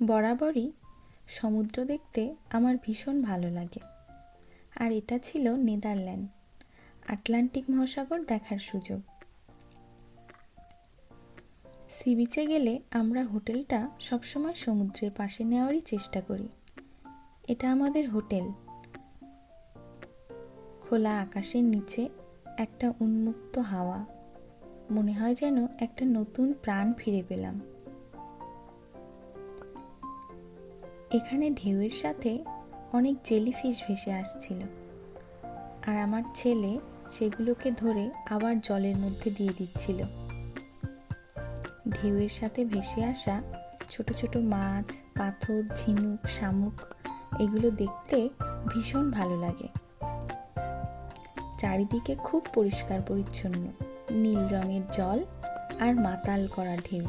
বরাবরই সমুদ্র দেখতে আমার ভীষণ ভালো লাগে। আর এটা ছিল নেদারল্যান্ড, আটলান্টিক মহাসাগর দেখার সুযোগ। সি বিচে গেলে আমরা হোটেলটা সবসময় সমুদ্রের পাশে নেওয়ারই চেষ্টা করি। এটা আমাদের হোটেল। খোলা আকাশের নিচে একটা উন্মুক্ত হাওয়া, মনে হয় যেন একটা নতুন প্রাণ ফিরে পেলাম। এখানে ঢেউয়ের সাথে অনেক জেলিফিশ ভেসে আসছিল, আর আমার ছেলে সেগুলোকে ধরে আবার জলের মধ্যে দিয়ে দিচ্ছিল। ঢেউয়ের সাথে ভেসে আসা ছোট ছোট মাছ, পাথর, ঝিনুক, শামুক এগুলো দেখতে ভীষণ ভালো লাগে। চারিদিকে খুব পরিষ্কার পরিচ্ছন্ন, নীল রঙের জল আর মাতাল করা ঢেউ।